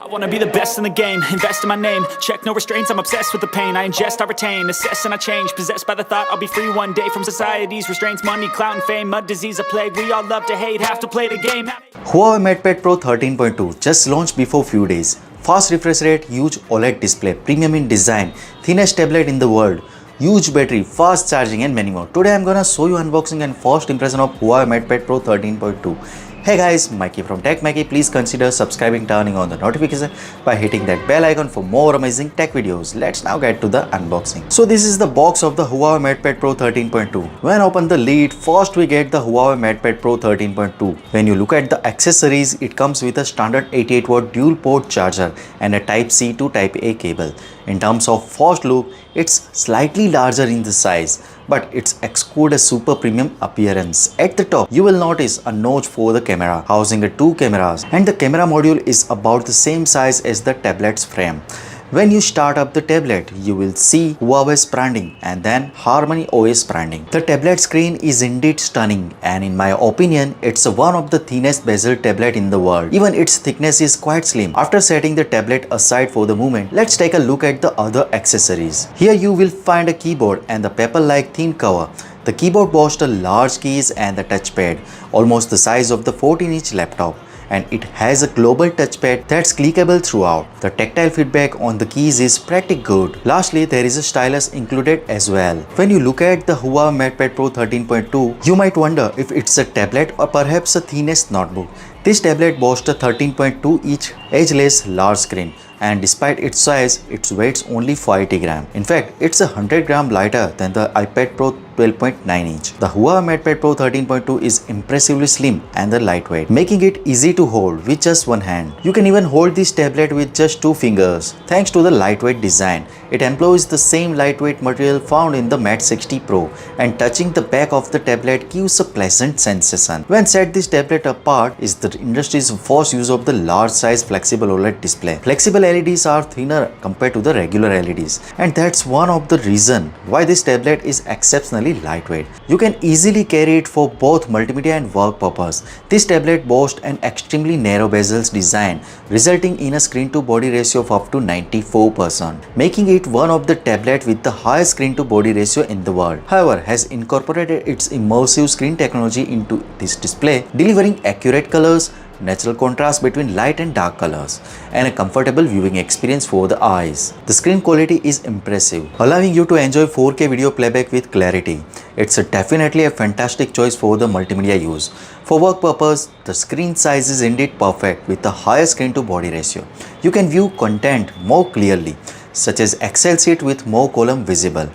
I wanna be the best in the game, invest in my name. Check no restraints, I'm obsessed with the pain. I ingest, I retain, assess and I change. Possessed by the thought I'll be free one day from society's restraints. Money, clout and fame, mud, disease, a plague. We all love to hate, have to play the game. Huawei MatePad Pro 13.2 just launched before few days. Fast refresh rate, huge OLED display, premium in design, thinnest tablet in the world, huge battery, fast charging and many more. Today I'm gonna show you unboxing and first impression of Huawei MatePad Pro 13.2. Hey guys, Maiky from techmaiky. Please consider subscribing, turning on the notification by hitting that bell icon for more amazing tech videos. Let's now get to the unboxing. So this is the box of the Huawei MatePad Pro 13.2. When open the lid, first we get the Huawei MatePad Pro 13.2. When you look at the accessories, it comes with a standard 88 watt dual port charger and a Type C to Type A cable. In terms of first look, it's slightly larger in the size, but it's exudes a super premium appearance. At the top, you will notice a notch for the camera, housing two cameras, and the camera module is about the same size as the tablet's frame. When you start up the tablet, you will see Huawei's branding and then Harmony OS branding. The tablet screen is indeed stunning, and in my opinion, it's one of the thinnest bezel tablet in the world. Even its thickness is quite slim. After setting the tablet aside for the moment, let's take a look at the other accessories. Here you will find a keyboard and the paper-like thin cover. The keyboard boasts a large keys and the touchpad, almost the size of the 14-inch laptop. And it has a global touchpad that's clickable throughout. The tactile feedback on the keys is pretty good. Lastly, there is a stylus included as well. When you look at the Huawei MatePad Pro 13.2, you might wonder if it's a tablet or perhaps a thinnest notebook. This tablet boasts a 13.2-inch edgeless large screen, and despite its size, it weighs only 40 grams. In fact, it's 100 grams lighter than the iPad Pro 12.9-inch. The Huawei MatePad Pro 13.2 is impressively slim and lightweight, making it easy to hold with just one hand. You can even hold this tablet with just two fingers. Thanks to the lightweight design, it employs the same lightweight material found in the Mate 60 Pro, and touching the back of the tablet gives a pleasant sensation. When set this tablet apart is the industry's first use of the large size flexible OLED display. Flexible LEDs are thinner compared to the regular LEDs, and that's one of the reasons why this tablet is exceptionally lightweight. You can easily carry it for both multimedia and work purpose. This tablet boasts an extremely narrow bezels design, resulting in a screen to body ratio of up to 94%, making it one of the tablets with the highest screen to body ratio in the world. However, has incorporated its immersive screen technology into this display, delivering accurate colors, natural contrast between light and dark colors, and a comfortable viewing experience for the eyes. The screen quality is impressive, allowing you to enjoy 4K video playback with clarity. It's definitely a fantastic choice for the multimedia use. For work purpose, the screen size is indeed perfect with a higher screen to body ratio. You can view content more clearly, such as Excel sheet with more column visible,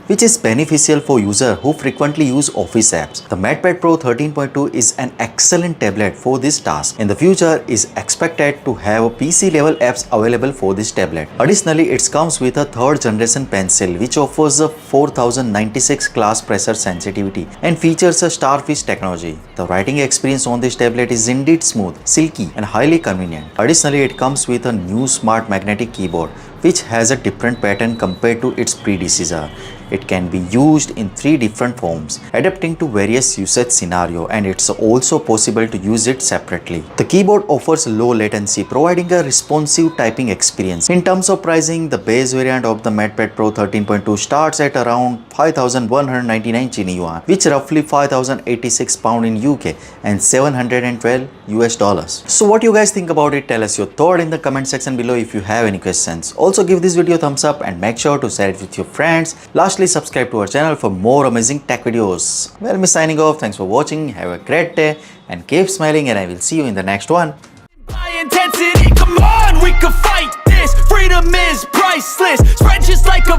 which is beneficial for users who frequently use office apps. The MatePad Pro 13.2 is an excellent tablet for this task. In the future, is expected to have PC-level apps available for this tablet. Additionally, it comes with a third-generation pencil, which offers a 4096 class pressure sensitivity and features a Starfish technology. The writing experience on this tablet is indeed smooth, silky, and highly convenient. Additionally, it comes with a new smart magnetic keyboard, which has a different pattern compared to its predecessor. It can be used in 3 different forms, adapting to various usage scenarios, and it's also possible to use it separately. The keyboard offers low latency, providing a responsive typing experience. In terms of pricing, the base variant of the MatePad Pro 13.2 starts at around 5,199 Chini yuan, which roughly 5,086 pound in UK and $712 US. So what you guys think about it? Tell us your thought in the comment section below if you have any questions. Also give this video a thumbs up and make sure to share it with your friends. Lastly, subscribe to our channel for more amazing tech videos. Well, me signing off. Thanks for watching. Have a great day and keep smiling, and I will see you in the next one. By intensity, come on, we can fight this. Freedom is priceless. Spread just like a